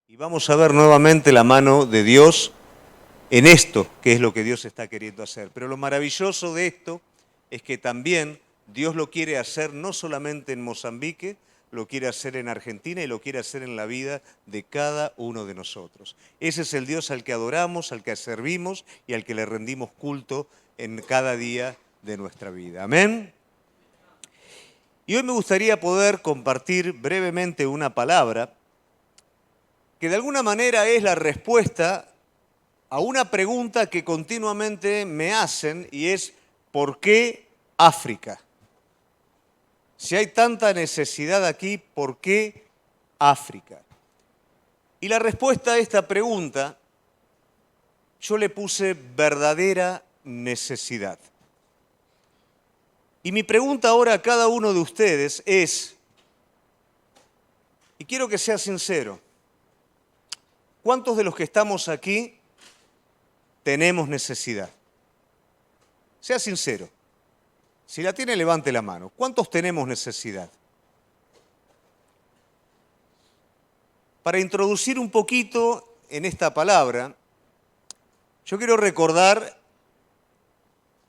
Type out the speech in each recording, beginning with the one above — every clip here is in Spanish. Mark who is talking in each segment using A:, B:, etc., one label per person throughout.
A: Y vamos a ver nuevamente la mano de Dios en esto, que es lo que Dios está queriendo hacer. Pero lo maravilloso de esto es que también Dios lo quiere hacer no solamente en Mozambique, lo quiere hacer en Argentina y lo quiere hacer en la vida de cada uno de nosotros. Ese es el Dios al que adoramos, al que servimos y al que le rendimos culto en cada día de nuestra vida. Amén. Y hoy me gustaría poder compartir brevemente una palabra que de alguna manera es la respuesta a una pregunta que continuamente me hacen y es ¿por qué África? Si hay tanta necesidad aquí, ¿por qué África? Y la respuesta a esta pregunta yo le puse verdadera necesidad. Y mi pregunta ahora a cada uno de ustedes es, y quiero que sea sincero, ¿cuántos de los que estamos aquí tenemos necesidad? Sea sincero. Si la tiene, levante la mano. ¿Cuántos tenemos necesidad? Para introducir un poquito en esta palabra, yo quiero recordar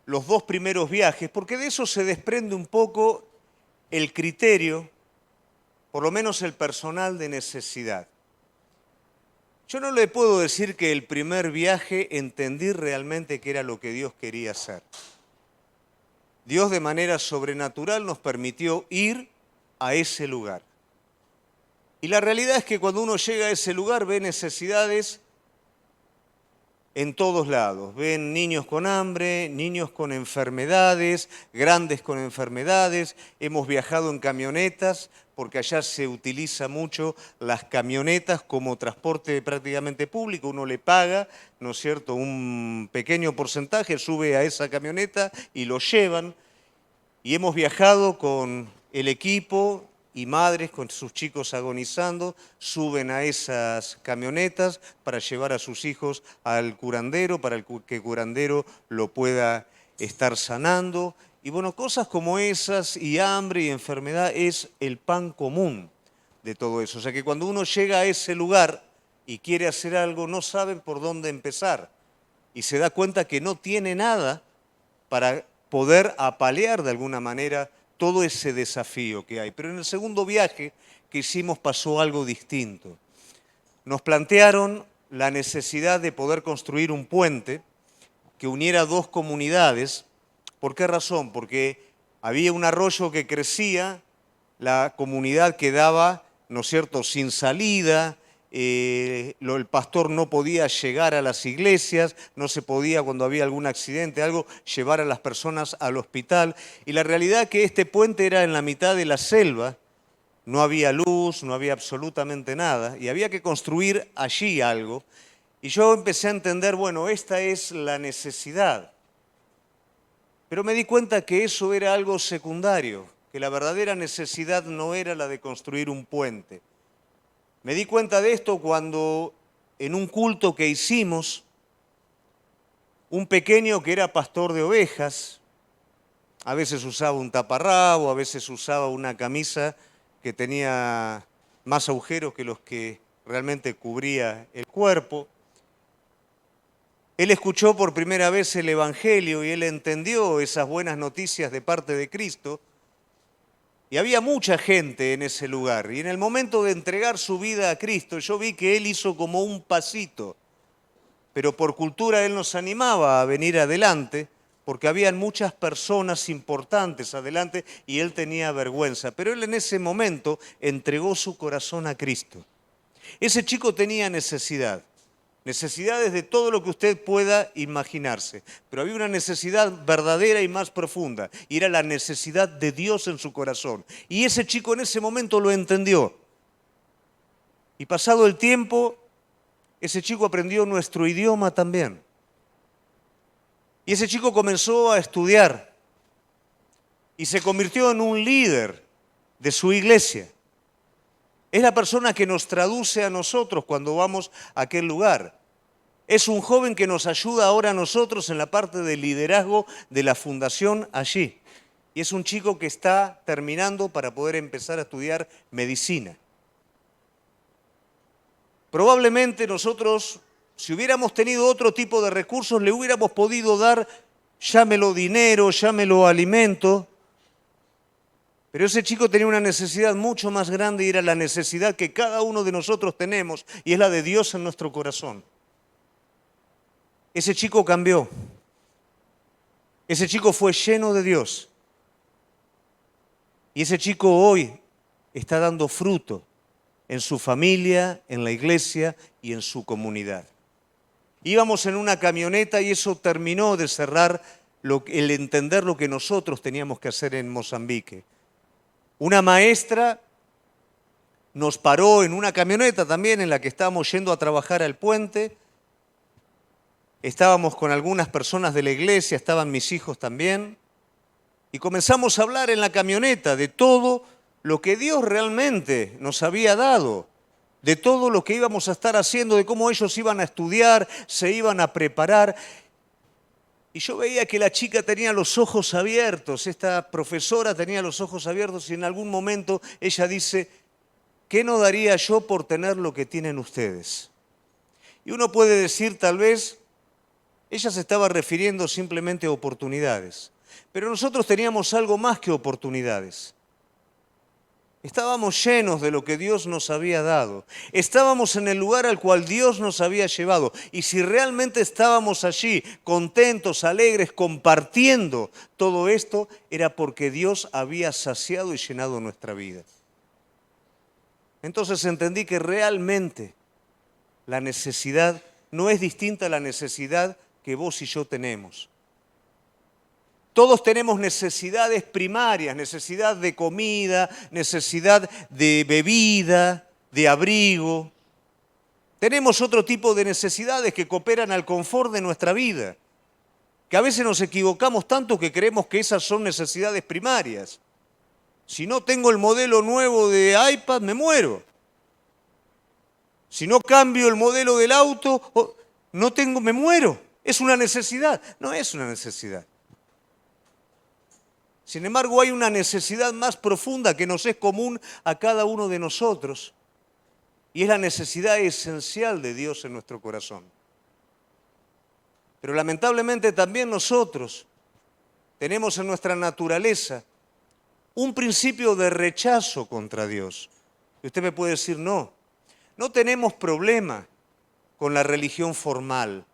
A: los dos primeros viajes, porque de eso se desprende un poco el criterio, por lo menos el personal de necesidad. Yo no le puedo decir que el primer viaje entendí realmente qué era lo que Dios quería hacer. Dios de manera sobrenatural nos permitió ir a ese lugar. Y la realidad es que cuando uno llega a ese lugar ve necesidades en todos lados. Ven niños con hambre, niños con enfermedades, grandes con enfermedades. Hemos viajado en camionetas porque allá se utiliza mucho las camionetas como transporte prácticamente público. Uno le paga, ¿no es cierto?, un pequeño porcentaje, sube a esa camioneta y lo llevan. Y hemos viajado con el equipo y madres con sus chicos agonizando, suben a esas camionetas para llevar a sus hijos al curandero, para que el curandero lo pueda estar sanando. Y bueno, cosas como esas y hambre y enfermedad es el pan común de todo eso. O sea que cuando uno llega a ese lugar y quiere hacer algo, no saben por dónde empezar. Y se da cuenta que no tiene nada para poder apalear de alguna manera todo ese desafío que hay. Pero en el segundo viaje que hicimos pasó algo distinto. Nos plantearon la necesidad de poder construir un puente que uniera dos comunidades. ¿Por qué razón? Porque había un arroyo que crecía, la comunidad quedaba, ¿no es cierto?, sin salida, el pastor no podía llegar a las iglesias, no se podía, cuando había algún accidente, algo, llevar a las personas al hospital. Y la realidad es que este puente era en la mitad de la selva, no había luz, no había absolutamente nada, y había que construir allí algo. Y yo empecé a entender, bueno, esta es la necesidad. Pero me di cuenta que eso era algo secundario, que la verdadera necesidad no era la de construir un puente. Me di cuenta de esto cuando en un culto que hicimos, un pequeño que era pastor de ovejas, a veces usaba un taparrabo, a veces usaba una camisa que tenía más agujeros que los que realmente cubría el cuerpo. Él escuchó por primera vez el Evangelio y él entendió esas buenas noticias de parte de Cristo. Y había mucha gente en ese lugar. Y en el momento de entregar su vida a Cristo, yo vi que él hizo como un pasito. Pero por cultura él nos animaba a venir adelante, porque habían muchas personas importantes adelante y él tenía vergüenza. Pero él en ese momento entregó su corazón a Cristo. Ese chico tenía necesidades de todo lo que usted pueda imaginarse, pero había una necesidad verdadera y más profunda, y era la necesidad de Dios en su corazón. Y ese chico en ese momento lo entendió. Y pasado el tiempo, ese chico aprendió nuestro idioma también. Y ese chico comenzó a estudiar y se convirtió en un líder de su iglesia. Es la persona que nos traduce a nosotros cuando vamos a aquel lugar. Es un joven que nos ayuda ahora a nosotros en la parte de liderazgo de la fundación allí. Y es un chico que está terminando para poder empezar a estudiar medicina. Probablemente nosotros, si hubiéramos tenido otro tipo de recursos, le hubiéramos podido dar, llámelo dinero, llámelo alimento. Pero ese chico tenía una necesidad mucho más grande y era la necesidad que cada uno de nosotros tenemos y es la de Dios en nuestro corazón. Ese chico cambió. Ese chico fue lleno de Dios. Y ese chico hoy está dando fruto en su familia, en la iglesia y en su comunidad. Íbamos en una camioneta y eso terminó de cerrar el entender lo que nosotros teníamos que hacer en Mozambique. Una maestra nos paró en una camioneta también en la que estábamos yendo a trabajar al puente. Estábamos con algunas personas de la iglesia, estaban mis hijos también. Y comenzamos a hablar en la camioneta de todo lo que Dios realmente nos había dado, de todo lo que íbamos a estar haciendo, de cómo ellos iban a estudiar, se iban a preparar. Y yo veía que la chica tenía los ojos abiertos, esta profesora tenía los ojos abiertos y en algún momento ella dice, ¿qué no daría yo por tener lo que tienen ustedes? Y uno puede decir tal vez, ella se estaba refiriendo simplemente a oportunidades, pero nosotros teníamos algo más que oportunidades. Estábamos llenos de lo que Dios nos había dado. Estábamos en el lugar al cual Dios nos había llevado. Y si realmente estábamos allí, contentos, alegres, compartiendo todo esto, era porque Dios había saciado y llenado nuestra vida. Entonces entendí que realmente la necesidad no es distinta a la necesidad que vos y yo tenemos. Todos tenemos necesidades primarias, necesidad de comida, necesidad de bebida, de abrigo. Tenemos otro tipo de necesidades que cooperan al confort de nuestra vida, que a veces nos equivocamos tanto que creemos que esas son necesidades primarias. Si no tengo el modelo nuevo de iPad, me muero. Si no cambio el modelo del auto, me muero. Es una necesidad. No es una necesidad. Sin embargo, hay una necesidad más profunda que nos es común a cada uno de nosotros y es la necesidad esencial de Dios en nuestro corazón. Pero lamentablemente también nosotros tenemos en nuestra naturaleza un principio de rechazo contra Dios. Y usted me puede decir, no tenemos problema con la religión formal.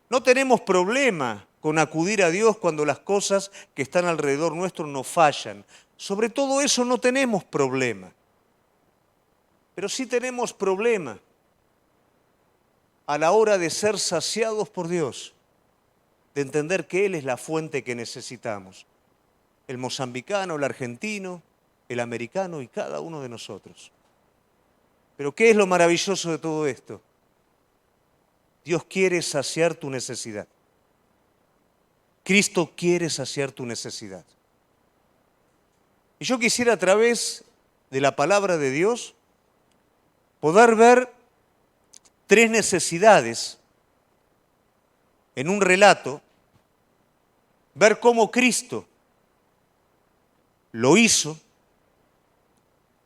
A: No tenemos problema con acudir a Dios cuando las cosas que están alrededor nuestro nos fallan. Sobre todo eso no tenemos problema. Pero sí tenemos problema a la hora de ser saciados por Dios, de entender que Él es la fuente que necesitamos. El mozambicano, el argentino, el americano y cada uno de nosotros. Pero ¿qué es lo maravilloso de todo esto? Dios quiere saciar tu necesidad. Cristo quiere saciar tu necesidad. Y yo quisiera a través de la palabra de Dios poder ver tres necesidades en un relato, ver cómo Cristo lo hizo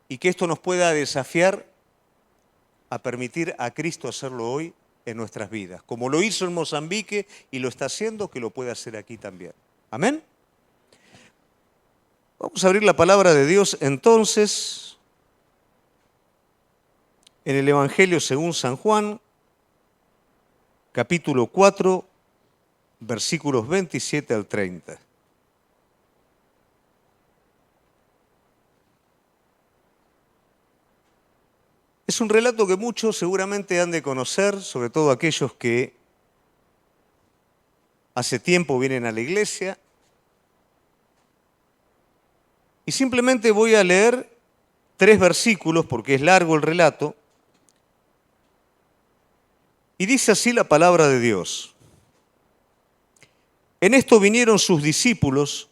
A: y que esto nos pueda desafiar a permitir a Cristo hacerlo hoy en nuestras vidas. Como lo hizo en Mozambique y lo está haciendo, que lo pueda hacer aquí también. ¿Amén? Vamos a abrir la palabra de Dios entonces en el Evangelio según San Juan, capítulo 4, versículos 27 al 30. Es un relato que muchos seguramente han de conocer, sobre todo aquellos que hace tiempo vienen a la iglesia. Y simplemente voy a leer 3 versículos, porque es largo el relato. Y dice así la palabra de Dios. En esto vinieron sus discípulos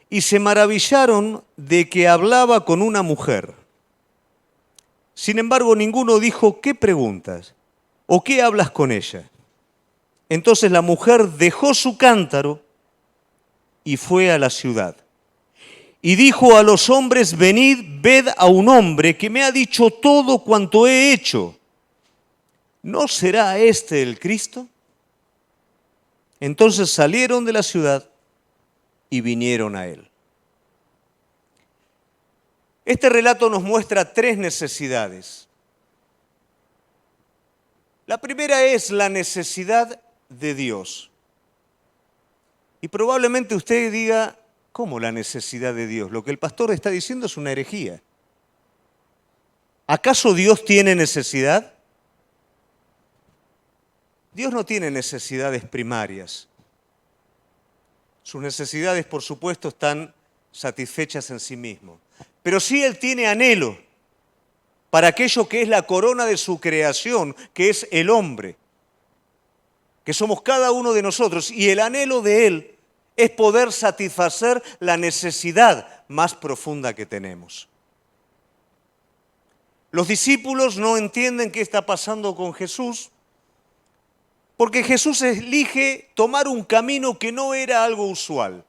A: y se maravillaron de que hablaba con una mujer. Sin embargo, ninguno dijo, ¿qué preguntas? ¿O qué hablas con ella? Entonces la mujer dejó su cántaro y fue a la ciudad. y dijo a los hombres: venid, ved a un hombre que me ha dicho todo cuanto he hecho. ¿No será este el Cristo? Entonces salieron de la ciudad y vinieron a él. Este relato nos muestra tres necesidades. La primera es la necesidad de Dios. Y probablemente usted diga: ¿cómo la necesidad de Dios? Lo que el pastor está diciendo es una herejía. ¿Acaso Dios tiene necesidad? Dios no tiene necesidades primarias. Sus necesidades, por supuesto, están satisfechas en sí mismo. Pero sí Él tiene anhelo para aquello que es la corona de su creación, que es el hombre, que somos cada uno de nosotros. Y el anhelo de Él es poder satisfacer la necesidad más profunda que tenemos. Los discípulos no entienden qué está pasando con Jesús, porque Jesús elige tomar un camino que no era algo usual.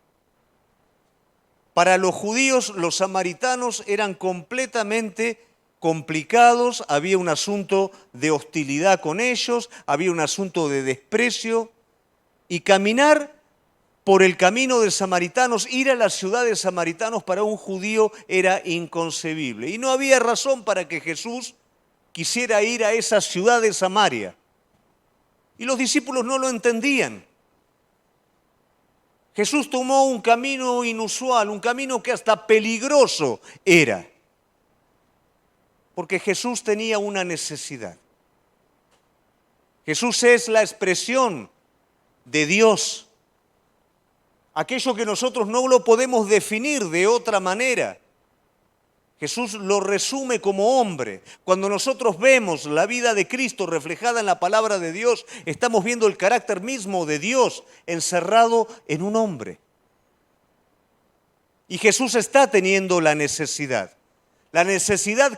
A: Para los judíos, los samaritanos eran completamente complicados, había un asunto de hostilidad con ellos, había un asunto de desprecio, y caminar por el camino de samaritanos, ir a la ciudad de samaritanos para un judío era inconcebible. Y no había razón para que Jesús quisiera ir a esa ciudad de Samaria. Y los discípulos no lo entendían. Jesús tomó un camino inusual, un camino que hasta peligroso era. Porque Jesús tenía una necesidad. Jesús es la expresión de Dios. Aquello que nosotros no lo podemos definir de otra manera. Jesús lo resume como hombre. Cuando nosotros vemos la vida de Cristo reflejada en la palabra de Dios, estamos viendo el carácter mismo de Dios encerrado en un hombre. Y Jesús está teniendo la necesidad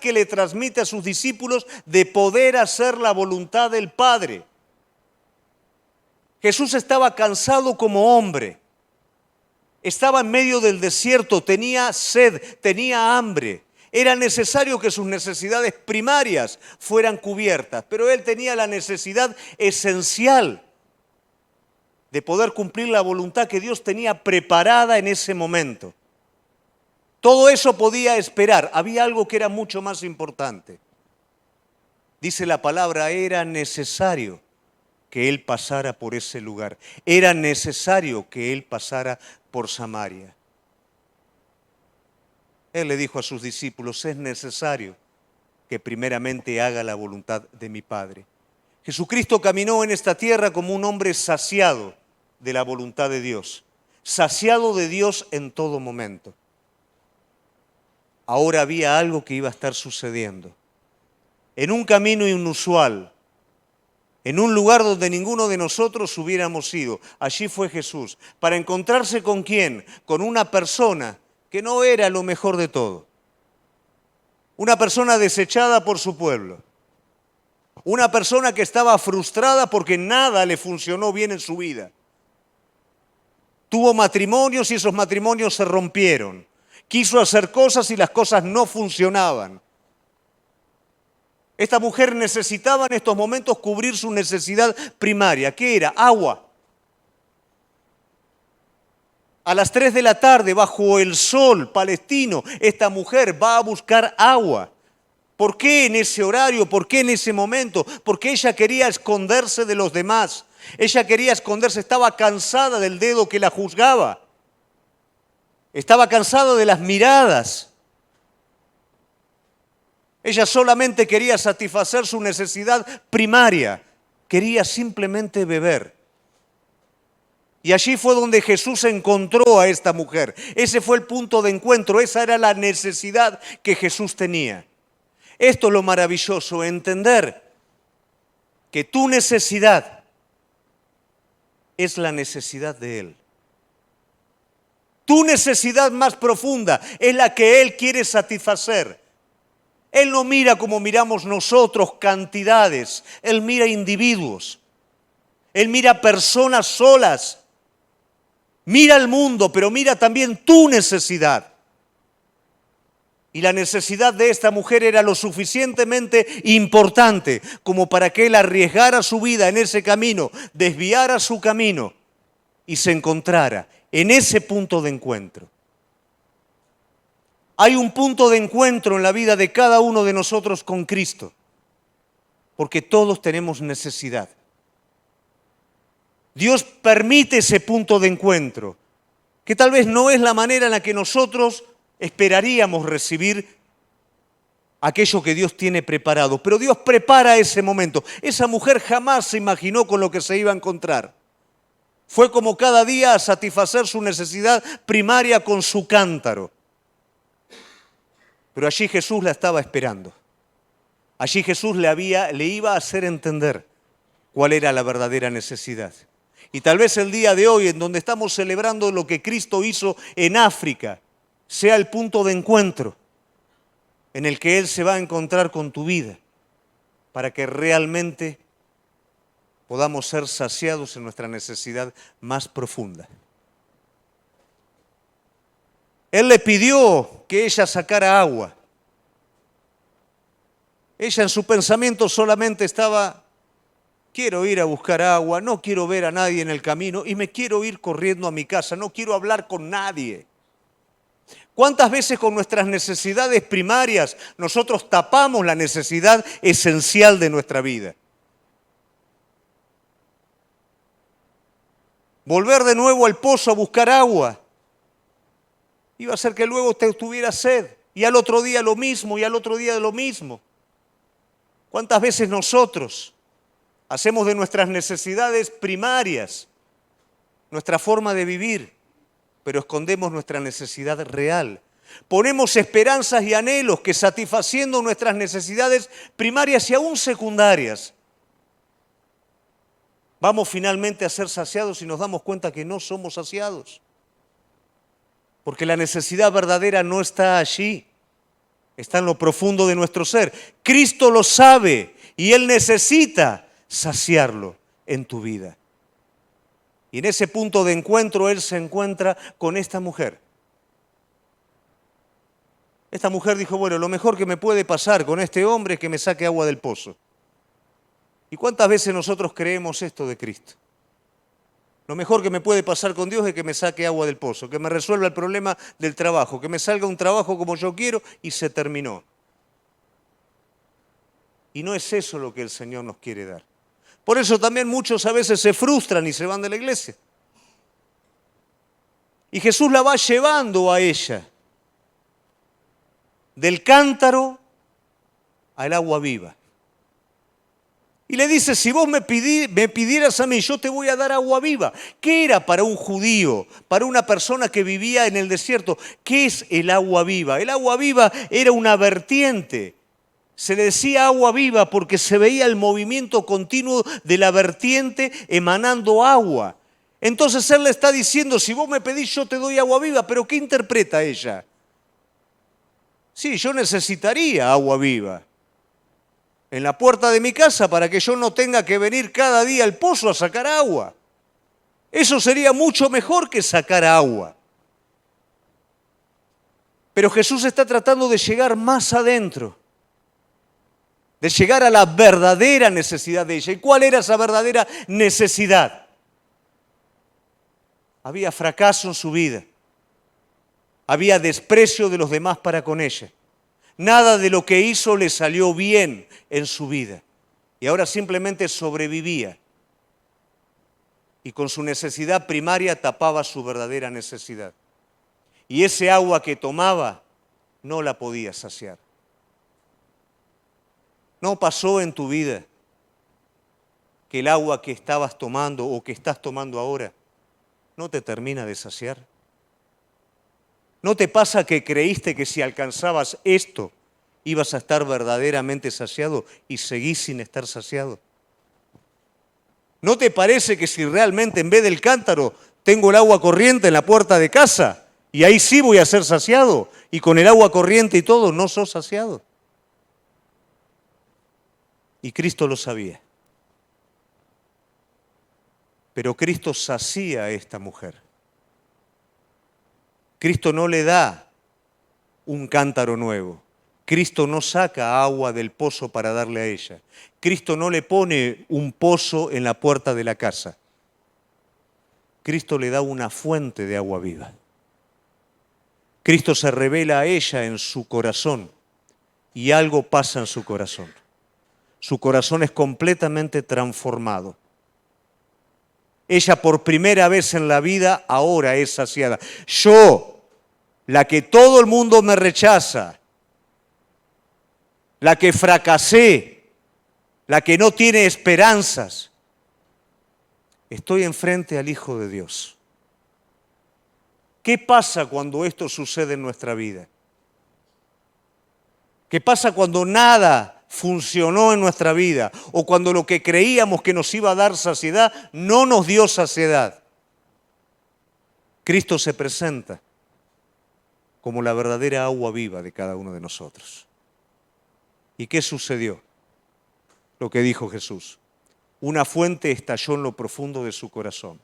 A: que le transmite a sus discípulos de poder hacer la voluntad del Padre. Jesús estaba cansado como hombre. Estaba en medio del desierto, tenía sed, tenía hambre. Era necesario que sus necesidades primarias fueran cubiertas, pero él tenía la necesidad esencial de poder cumplir la voluntad que Dios tenía preparada en ese momento. Todo eso podía esperar. Había algo que era mucho más importante. Dice la palabra: era necesario que él pasara por ese lugar. Era necesario que él pasara por Samaria. Él le dijo a sus discípulos: es necesario que primeramente haga la voluntad de mi Padre. Jesucristo caminó en esta tierra como un hombre saciado de la voluntad de Dios, saciado de Dios en todo momento. Ahora había algo que iba a estar sucediendo. En un camino inusual, en un lugar donde ninguno de nosotros hubiéramos ido. Allí fue Jesús. ¿Para encontrarse con quién? Con una persona que no era lo mejor de todo. Una persona desechada por su pueblo. Una persona que estaba frustrada porque nada le funcionó bien en su vida. Tuvo matrimonios y esos matrimonios se rompieron. Quiso hacer cosas y las cosas no funcionaban. Esta mujer necesitaba en estos momentos cubrir su necesidad primaria. ¿Qué era? Agua. A las 3 de la tarde, bajo el sol palestino, esta mujer va a buscar agua. ¿Por qué en ese horario? ¿Por qué en ese momento? Porque ella quería esconderse de los demás. Ella quería esconderse, estaba cansada del dedo que la juzgaba. Estaba cansada de las miradas. Ella solamente quería satisfacer su necesidad primaria. Quería simplemente beber. Y allí fue donde Jesús encontró a esta mujer. Ese fue el punto de encuentro. Esa era la necesidad que Jesús tenía. Esto es lo maravilloso, entender que tu necesidad es la necesidad de Él. Tu necesidad más profunda es la que Él quiere satisfacer. Él no mira como miramos nosotros cantidades, Él mira individuos. Él mira personas solas. Mira el mundo, pero mira también tu necesidad. Y la necesidad de esta mujer era lo suficientemente importante como para que él arriesgara su vida en ese camino, desviara su camino y se encontrara en ese punto de encuentro. Hay un punto de encuentro en la vida de cada uno de nosotros con Cristo, porque todos tenemos necesidad. Dios permite ese punto de encuentro, que tal vez no es la manera en la que nosotros esperaríamos recibir aquello que Dios tiene preparado, pero Dios prepara ese momento. Esa mujer jamás se imaginó con lo que se iba a encontrar. Fue como cada día a satisfacer su necesidad primaria con su cántaro. Pero allí Jesús la estaba esperando. Allí Jesús le iba a hacer entender cuál era la verdadera necesidad. Y tal vez el día de hoy, en donde estamos celebrando lo que Cristo hizo en África, sea el punto de encuentro en el que Él se va a encontrar con tu vida, para que realmente podamos ser saciados en nuestra necesidad más profunda. Él le pidió que ella sacara agua. Ella en su pensamiento solamente estaba: quiero ir a buscar agua, no quiero ver a nadie en el camino y me quiero ir corriendo a mi casa, no quiero hablar con nadie. ¿Cuántas veces con nuestras necesidades primarias nosotros tapamos la necesidad esencial de nuestra vida? Volver de nuevo al pozo a buscar agua iba a hacer que luego te tuviera sed, y al otro día lo mismo, y al otro día lo mismo. ¿Cuántas veces nosotros hacemos de nuestras necesidades primarias nuestra forma de vivir, pero escondemos nuestra necesidad real? Ponemos esperanzas y anhelos que, satisfaciendo nuestras necesidades primarias y aún secundarias, vamos finalmente a ser saciados y nos damos cuenta que no somos saciados. Porque la necesidad verdadera no está allí, está en lo profundo de nuestro ser. Cristo lo sabe y Él necesita saciarlo en tu vida. Y en ese punto de encuentro Él se encuentra con esta mujer. Esta mujer dijo: bueno, lo mejor que me puede pasar con este hombre es que me saque agua del pozo. ¿Y cuántas veces nosotros creemos esto de Cristo? Lo mejor que me puede pasar con Dios es que me saque agua del pozo, que me resuelva el problema del trabajo, que me salga un trabajo como yo quiero y se terminó. Y no es eso lo que el Señor nos quiere dar. Por eso también muchos a veces se frustran y se van de la iglesia. Y Jesús la va llevando a ella del cántaro al agua viva. Y le dice: si vos me pidieras a mí, yo te voy a dar agua viva. ¿Qué era para un judío, para una persona que vivía en el desierto? ¿Qué es el agua viva? El agua viva era una vertiente. Se le decía agua viva porque se veía el movimiento continuo de la vertiente emanando agua. Entonces Él le está diciendo: si vos me pedís, yo te doy agua viva. ¿Pero qué interpreta ella? Sí, yo necesitaría agua viva en la puerta de mi casa para que yo no tenga que venir cada día al pozo a sacar agua. Eso sería mucho mejor que sacar agua. Pero Jesús está tratando de llegar más adentro, de llegar a la verdadera necesidad de ella. ¿Y cuál era esa verdadera necesidad? Había fracaso en su vida. Había desprecio de los demás para con ella. Nada de lo que hizo le salió bien en su vida. Y ahora simplemente sobrevivía. Y con su necesidad primaria tapaba su verdadera necesidad. Y ese agua que tomaba no la podía saciar. ¿No pasó en tu vida que el agua que estabas tomando o que estás tomando ahora no te termina de saciar? ¿No te pasa que creíste que si alcanzabas esto ibas a estar verdaderamente saciado y seguís sin estar saciado? ¿No te parece que si realmente en vez del cántaro tengo el agua corriente en la puerta de casa y ahí sí voy a ser saciado, y con el agua corriente y todo no sos saciado? Y Cristo lo sabía. Pero Cristo sacía a esta mujer. Cristo no le da un cántaro nuevo. Cristo no saca agua del pozo para darle a ella. Cristo no le pone un pozo en la puerta de la casa. Cristo le da una fuente de agua viva. Cristo se revela a ella en su corazón y algo pasa en su corazón. Su corazón es completamente transformado. Ella por primera vez en la vida ahora es saciada. Yo, la que todo el mundo me rechaza, la que fracasé, la que no tiene esperanzas, estoy enfrente al Hijo de Dios. ¿Qué pasa cuando esto sucede en nuestra vida? ¿Qué pasa cuando nada funcionó en nuestra vida o cuando lo que creíamos que nos iba a dar saciedad no nos dio saciedad? Cristo se presenta como la verdadera agua viva de cada uno de nosotros. ¿Y qué sucedió? Lo que dijo Jesús. Una fuente estalló en lo profundo de su corazón.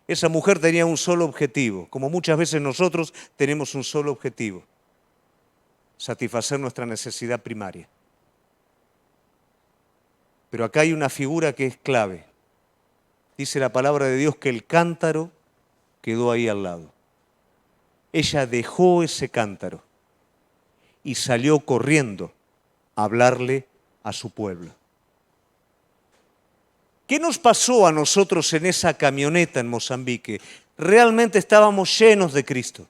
A: Esa mujer tenía un solo objetivo, como muchas veces nosotros tenemos un solo objetivo: satisfacer nuestra necesidad primaria. Pero acá hay una figura que es clave. Dice la palabra de Dios que el cántaro quedó ahí al lado. Ella dejó ese cántaro y salió corriendo a hablarle a su pueblo. ¿Qué nos pasó a nosotros en esa camioneta en Mozambique? Realmente estábamos llenos de Cristo.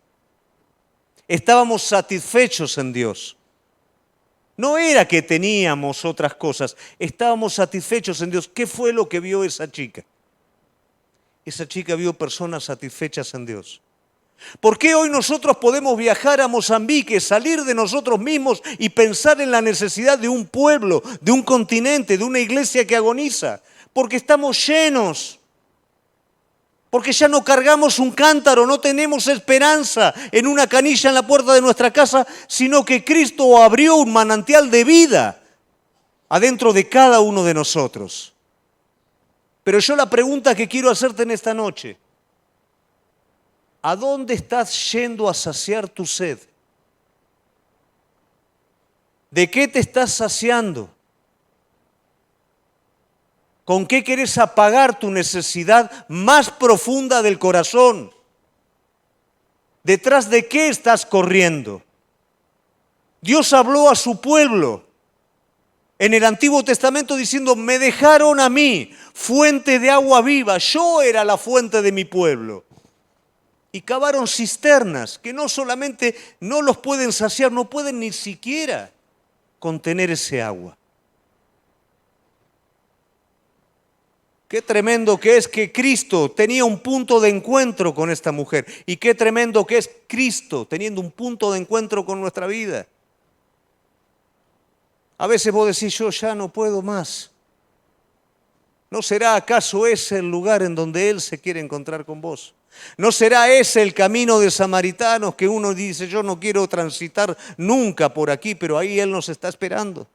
A: Estábamos satisfechos en Dios. No era que teníamos otras cosas, estábamos satisfechos en Dios. ¿Qué fue lo que vio esa chica? Esa chica vio personas satisfechas en Dios. ¿Por qué hoy nosotros podemos viajar a Mozambique, salir de nosotros mismos y pensar en la necesidad de un pueblo, de un continente, de una iglesia que agoniza? Porque estamos llenos. Porque ya no cargamos un cántaro, no tenemos esperanza en una canilla en la puerta de nuestra casa, sino que Cristo abrió un manantial de vida adentro de cada uno de nosotros. Pero yo la pregunta que quiero hacerte en esta noche: ¿a dónde estás yendo a saciar tu sed? ¿De qué te estás saciando? ¿Con qué querés apagar tu necesidad más profunda del corazón? ¿Detrás de qué estás corriendo? Dios habló a su pueblo en el Antiguo Testamento diciendo: me dejaron a mí, fuente de agua viva. Yo era la fuente de mi pueblo. Y cavaron cisternas que no solamente no los pueden saciar, no pueden ni siquiera contener ese agua. Qué tremendo que es que Cristo tenía un punto de encuentro con esta mujer. Y qué tremendo que es Cristo teniendo un punto de encuentro con nuestra vida. A veces vos decís: yo ya no puedo más. ¿No será acaso ese el lugar en donde Él se quiere encontrar con vos? ¿No será ese el camino de samaritanos que uno dice: yo no quiero transitar nunca por aquí, pero ahí Él nos está esperando?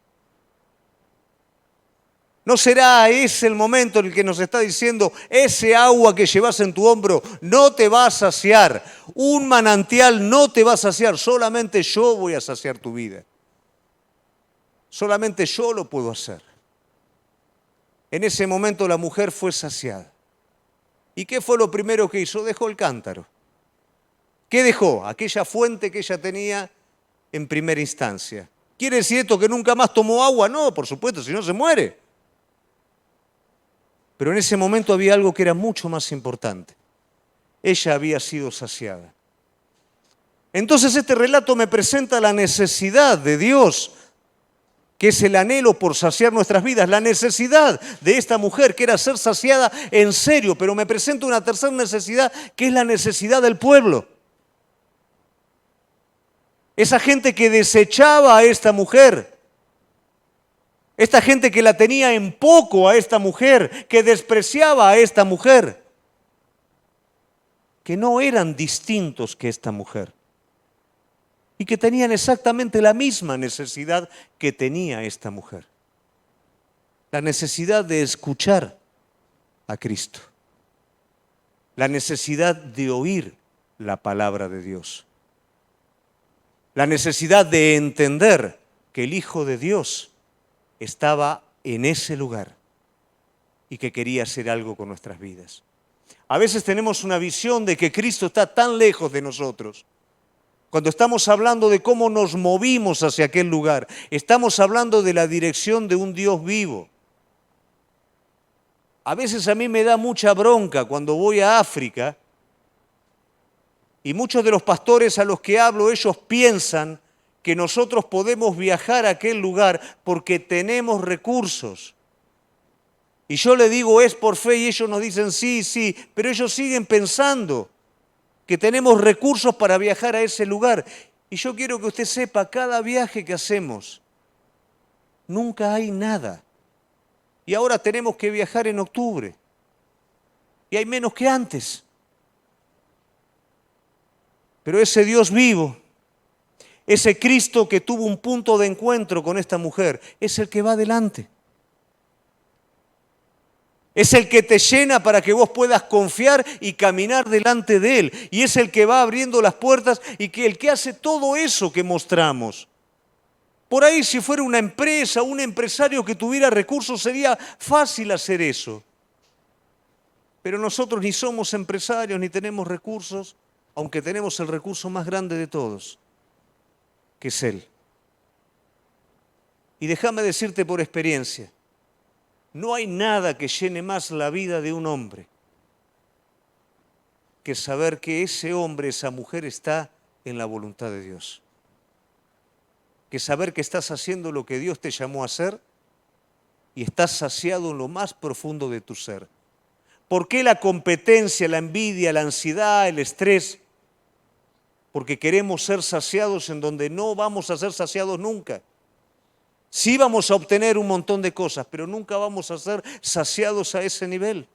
A: ¿No será ese el momento en el que nos está diciendo: ese agua que llevas en tu hombro no te va a saciar, un manantial no te va a saciar, solamente yo voy a saciar tu vida? Solamente yo lo puedo hacer. En ese momento la mujer fue saciada. ¿Y qué fue lo primero que hizo? Dejó el cántaro. ¿Qué dejó? Aquella fuente que ella tenía en primera instancia. ¿Quiere decir esto que nunca más tomó agua? No, por supuesto, si no se muere. Pero en ese momento había algo que era mucho más importante. Ella había sido saciada. Entonces este relato me presenta la necesidad de Dios, que es el anhelo por saciar nuestras vidas, la necesidad de esta mujer que era ser saciada en serio, pero me presenta una tercera necesidad, que es la necesidad del pueblo. Esa gente que desechaba a esta mujer, esta gente que la tenía en poco a esta mujer, que despreciaba a esta mujer, que no eran distintos que esta mujer y que tenían exactamente la misma necesidad que tenía esta mujer. La necesidad de escuchar a Cristo. La necesidad de oír la palabra de Dios. La necesidad de entender que el Hijo de Dios estaba en ese lugar y que quería hacer algo con nuestras vidas. A veces tenemos una visión de que Cristo está tan lejos de nosotros. Cuando estamos hablando de cómo nos movimos hacia aquel lugar, estamos hablando de la dirección de un Dios vivo. A veces a mí me da mucha bronca cuando voy a África y muchos de los pastores a los que hablo, ellos piensan que nosotros podemos viajar a aquel lugar porque tenemos recursos. Y yo le digo, es por fe, y ellos nos dicen sí, sí, pero ellos siguen pensando que tenemos recursos para viajar a ese lugar. Y yo quiero que usted sepa, cada viaje que hacemos, nunca hay nada. Y ahora tenemos que viajar en octubre. Y hay menos que antes. Pero ese Dios vivo, ese Cristo que tuvo un punto de encuentro con esta mujer, es el que va adelante. Es el que te llena para que vos puedas confiar y caminar delante de Él. Y es el que va abriendo las puertas y que el que hace todo eso que mostramos. Por ahí si fuera una empresa, un empresario que tuviera recursos, sería fácil hacer eso. Pero nosotros ni somos empresarios ni tenemos recursos, aunque tenemos el recurso más grande de todos, que es Él. Y déjame decirte por experiencia, no hay nada que llene más la vida de un hombre que saber que ese hombre, esa mujer está en la voluntad de Dios. Que saber que estás haciendo lo que Dios te llamó a hacer y estás saciado en lo más profundo de tu ser. ¿Por qué la competencia, la envidia, la ansiedad, el estrés? Porque queremos ser saciados en donde no vamos a ser saciados nunca. Sí vamos a obtener un montón de cosas, pero nunca vamos a ser saciados a ese nivel.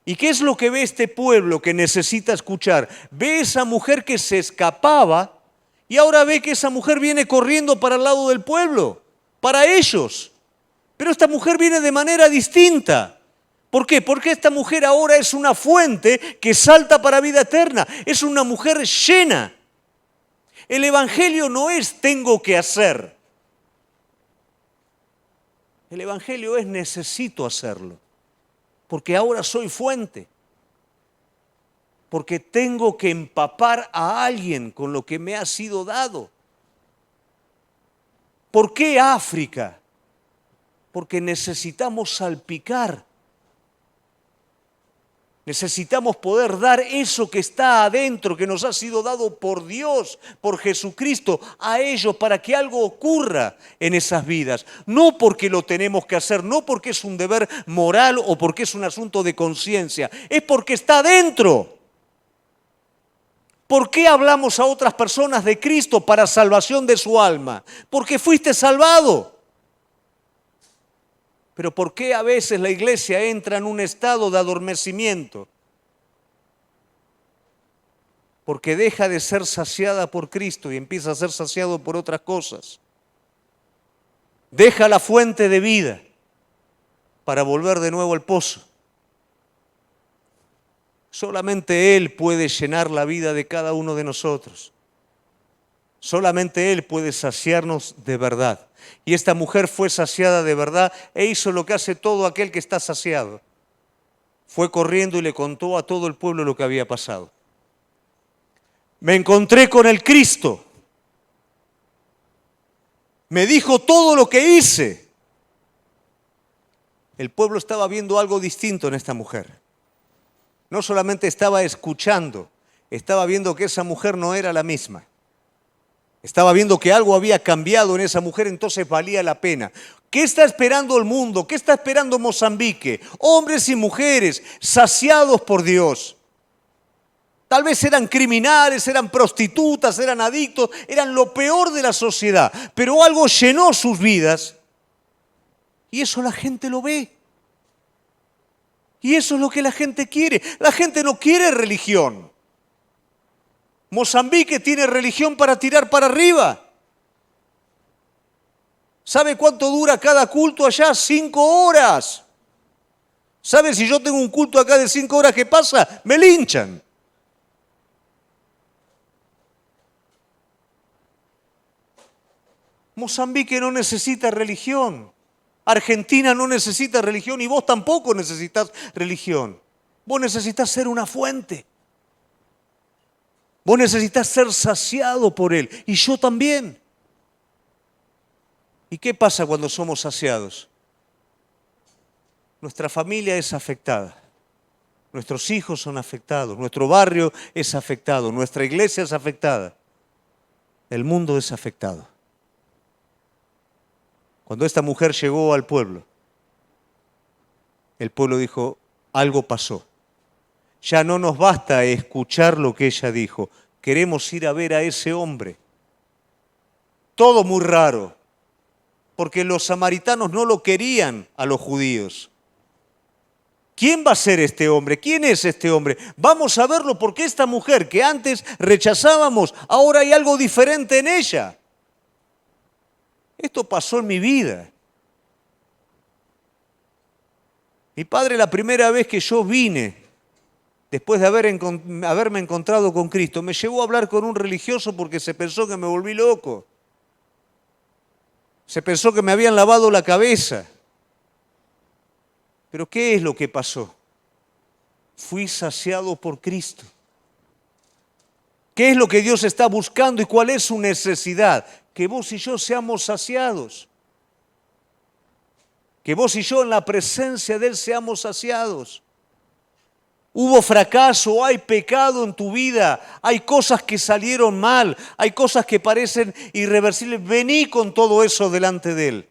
A: ¿Y qué es lo que ve este pueblo que necesita escuchar? Ve esa mujer que se escapaba y ahora ve que esa mujer viene corriendo para el lado del pueblo, para ellos. Pero esta mujer viene de manera distinta. ¿Por qué? Porque esta mujer ahora es una fuente que salta para vida eterna. Es una mujer llena. El Evangelio no es tengo que hacer. El Evangelio es necesito hacerlo. Porque ahora soy fuente. Porque tengo que empapar a alguien con lo que me ha sido dado. ¿Por qué África? Porque necesitamos salpicar. Necesitamos poder dar eso que está adentro, que nos ha sido dado por Dios, por Jesucristo, a ellos para que algo ocurra en esas vidas. No porque lo tenemos que hacer, no porque es un deber moral o porque es un asunto de conciencia, es porque está adentro. ¿Por qué hablamos a otras personas de Cristo para salvación de su alma? Porque fuiste salvado. Pero ¿por qué a veces la iglesia entra en un estado de adormecimiento? Porque deja de ser saciada por Cristo y empieza a ser saciado por otras cosas. Deja la fuente de vida para volver de nuevo al pozo. Solamente Él puede llenar la vida de cada uno de nosotros. Solamente Él puede saciarnos de verdad. Y esta mujer fue saciada de verdad e hizo lo que hace todo aquel que está saciado. Fue corriendo y le contó a todo el pueblo lo que había pasado. Me encontré con el Cristo. Me dijo todo lo que hice. El pueblo estaba viendo algo distinto en esta mujer. No solamente estaba escuchando, estaba viendo que esa mujer no era la misma. Estaba viendo que algo había cambiado en esa mujer, entonces valía la pena. ¿Qué está esperando el mundo? ¿Qué está esperando Mozambique? Hombres y mujeres saciados por Dios. Tal vez eran criminales, eran prostitutas, eran adictos, eran lo peor de la sociedad. Pero algo llenó sus vidas y eso la gente lo ve. Y eso es lo que la gente quiere. La gente no quiere religión. Mozambique tiene religión para tirar para arriba. ¿Sabe cuánto dura cada culto allá? 5 horas. ¿Sabe si yo tengo un culto acá de 5 horas qué pasa? Me linchan. Mozambique no necesita religión. Argentina no necesita religión y vos tampoco necesitas religión. Vos necesitas ser una fuente. Vos necesitas ser saciado por Él. Y yo también. ¿Y qué pasa cuando somos saciados? Nuestra familia es afectada. Nuestros hijos son afectados. Nuestro barrio es afectado. Nuestra iglesia es afectada. El mundo es afectado. Cuando esta mujer llegó al pueblo, el pueblo dijo, algo pasó. Ya no nos basta escuchar lo que ella dijo. Queremos ir a ver a ese hombre. Todo muy raro, porque los samaritanos no lo querían a los judíos. ¿Quién va a ser este hombre? ¿Quién es este hombre? Vamos a verlo porque esta mujer que antes rechazábamos, ahora hay algo diferente en ella. Esto pasó en mi vida. Mi padre, la primera vez que yo vine, después de haberme encontrado con Cristo, me llevó a hablar con un religioso porque se pensó que me volví loco. Se pensó que me habían lavado la cabeza. Pero ¿qué es lo que pasó? Fui saciado por Cristo. ¿Qué es lo que Dios está buscando y cuál es su necesidad? Que vos y yo seamos saciados. Que vos y yo en la presencia de Él seamos saciados. Hubo fracaso, hay pecado en tu vida, hay cosas que salieron mal, hay cosas que parecen irreversibles. Vení con todo eso delante de Él.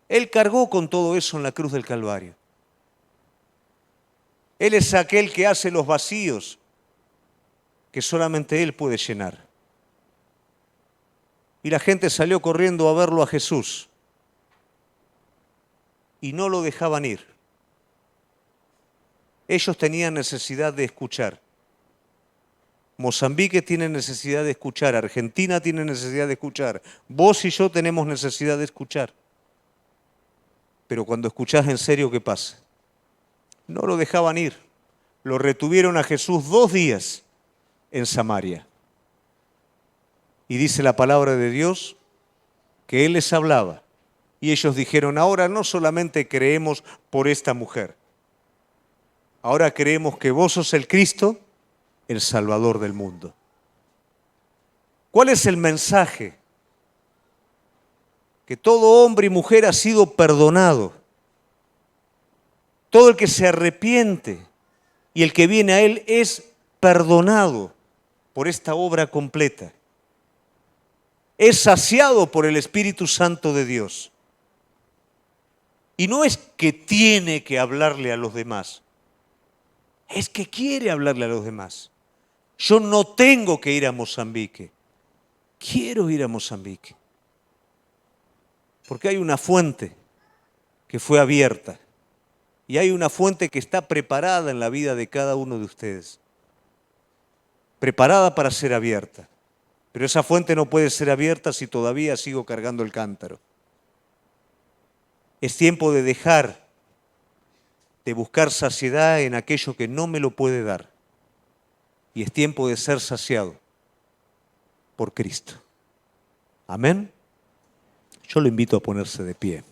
A: Él cargó con todo eso en la cruz del Calvario. Él es aquel que hace los vacíos que solamente Él puede llenar. Y la gente salió corriendo a verlo a Jesús y no lo dejaban ir. Ellos tenían necesidad de escuchar. Mozambique tiene necesidad de escuchar, Argentina tiene necesidad de escuchar, vos y yo tenemos necesidad de escuchar. Pero cuando escuchás en serio, ¿qué pasa? No lo dejaban ir. Lo retuvieron a Jesús 2 días en Samaria. Y dice la palabra de Dios que Él les hablaba. Y ellos dijeron, ahora no solamente creemos por esta mujer, ahora creemos que vos sos el Cristo, el Salvador del mundo. ¿Cuál es el mensaje? Que todo hombre y mujer ha sido perdonado. Todo el que se arrepiente y el que viene a Él es perdonado por esta obra completa. Es saciado por el Espíritu Santo de Dios. Y no es que tiene que hablarle a los demás, es que quiere hablarle a los demás. Yo no tengo que ir a Mozambique, quiero ir a Mozambique. Porque hay una fuente que fue abierta y hay una fuente que está preparada en la vida de cada uno de ustedes. Preparada para ser abierta. Pero esa fuente no puede ser abierta si todavía sigo cargando el cántaro. Es tiempo de dejar de buscar saciedad en aquello que no me lo puede dar. Y es tiempo de ser saciado por Cristo. Amén. Yo lo invito a ponerse de pie.